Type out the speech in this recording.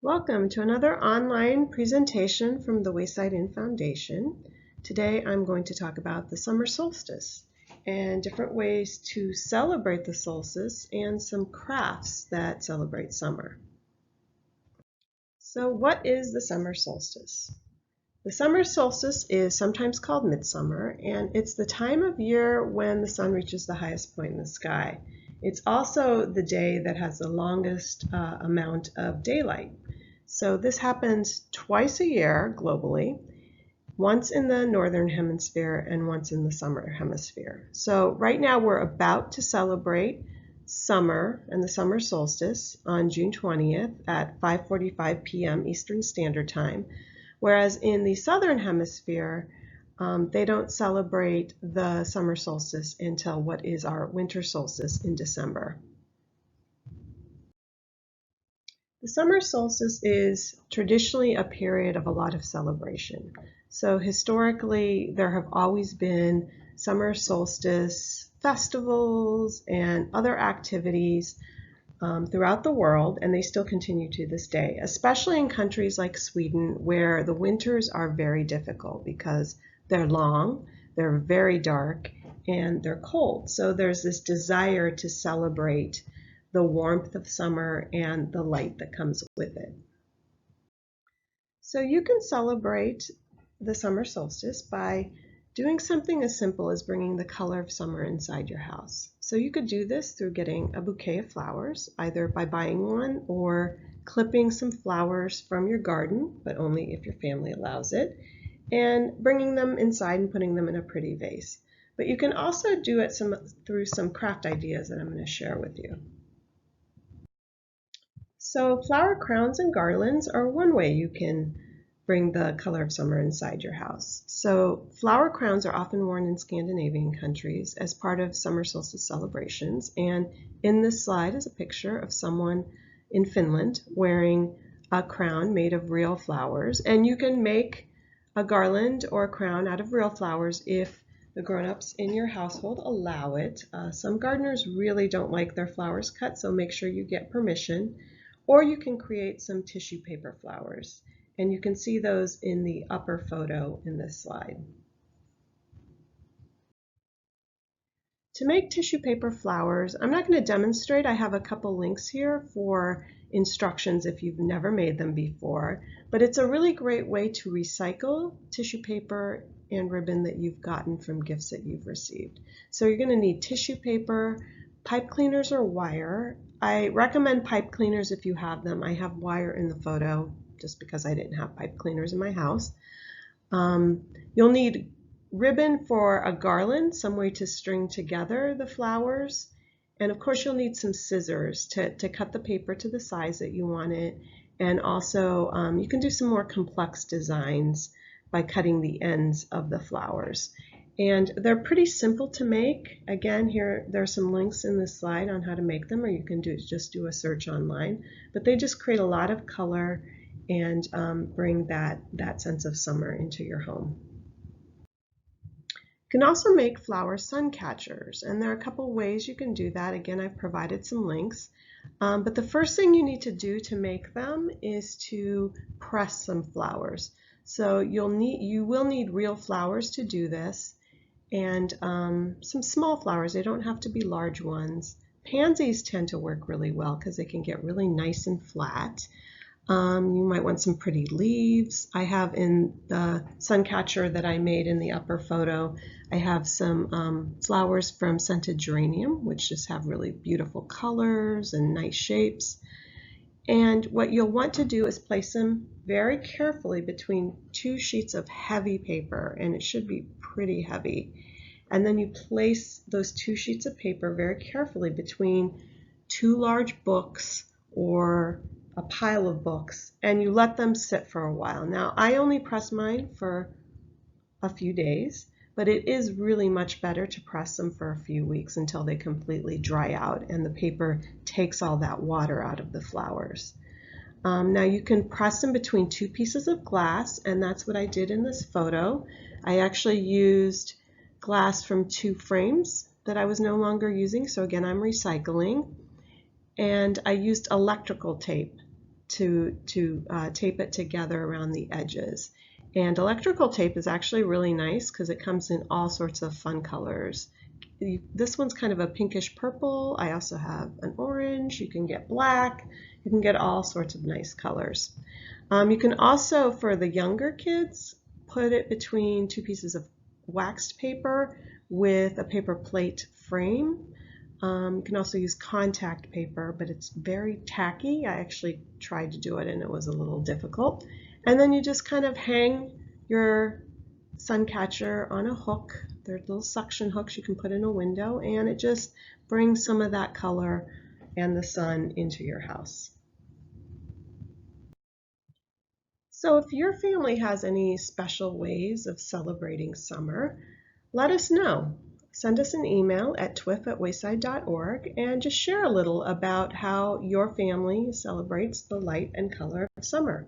Welcome to another online presentation from the Wayside Inn Foundation. Today I'm going to talk about the summer solstice and different ways to celebrate the solstice and some crafts that celebrate summer. So what is the summer solstice? The summer solstice is sometimes called midsummer, and it's the time of year when the sun reaches the highest point in the sky. It's also the day that has the longest amount of daylight. So this happens twice a year globally, once in the northern hemisphere and once in the southern hemisphere. So right now we're about to celebrate summer and the summer solstice on June 20th at 5:45 p.m. Eastern Standard Time, whereas in the southern hemisphere they don't celebrate the summer solstice until what is our winter solstice in December. The summer solstice is traditionally a period of a lot of celebration. So historically, there have always been summer solstice festivals and other activities throughout the world, and they still continue to this day, especially in countries like Sweden, where the winters are very difficult because they're long, they're very dark, and they're cold. So there's this desire to celebrate the warmth of summer and the light that comes with it. So you can celebrate the summer solstice by doing something as simple as bringing the color of summer inside your house. So you could do this through getting a bouquet of flowers, either by buying one or clipping some flowers from your garden, but only if your family allows it, and bringing them inside and putting them in a pretty vase. But you can also do it through some craft ideas that I'm going to share with you. So flower crowns and garlands are one way you can bring the color of summer inside your house. So flower crowns are often worn in Scandinavian countries as part of summer solstice celebrations. And in this slide is a picture of someone in Finland wearing a crown made of real flowers. And you can make a garland or a crown out of real flowers if the grown-ups in your household allow it. Some gardeners really don't like their flowers cut, so make sure you get permission. Or you can create some tissue paper flowers, and you can see those in the upper photo in this slide. To make tissue paper flowers, I'm not going to demonstrate. I have a couple links here for instructions if you've never made them before, but it's a really great way to recycle tissue paper and ribbon that you've gotten from gifts that you've received. So you're going to need tissue paper, pipe cleaners or wire. I recommend pipe cleaners if you have them. I have wire in the photo just because I didn't have pipe cleaners in my house. You'll need ribbon for a garland, some way to string together the flowers. And of course you'll need some scissors to cut the paper to the size that you want it. And also you can do some more complex designs by cutting the ends of the flowers. And they're pretty simple to make. Again, here there's some links in this slide on how to make them, or you can just do a search online. But they just create a lot of color and bring that sense of summer into your home. You can also make flower sun catchers, and there are a couple ways you can do that. Again, I've provided some links. But the first thing you need to do to make them is to press some flowers. So you will need real flowers to do this, and some small flowers. They don't have to be large ones. Pansies tend to work really well because they can get really nice and flat. You might want some pretty leaves. I have in the sun catcher that I made in the upper photo, I have some flowers from scented geranium, which just have really beautiful colors and nice shapes. And what you'll want to do is place them very carefully between two sheets of heavy paper, and it should be pretty heavy. And then you place those two sheets of paper very carefully between two large books or a pile of books, and you let them sit for a while. Now, I only press mine for a few days, but it is really much better to press them for a few weeks until they completely dry out and the paper takes all that water out of the flowers. Now you can press them between two pieces of glass, and that's what I did in this photo. I actually used glass from two frames that I was no longer using, so again I'm recycling, and I used electrical tape to tape it together around the edges. And electrical tape is actually really nice because it comes in all sorts of fun colors. This one's kind of a pinkish purple. I also have an orange. You can get black. You can get all sorts of nice colors. You can also, for the younger kids, put it between two pieces of waxed paper with a paper plate frame. You can also use contact paper, but it's very tacky. I actually tried to do it and it was a little difficult. And then you just kind of hang your sun catcher on a hook. They're little suction hooks you can put in a window, and it just brings some of that color and the sun into your house. So if your family has any special ways of celebrating summer, let us know. Send us an email at twif@wayside.org and just share a little about how your family celebrates the light and color of summer.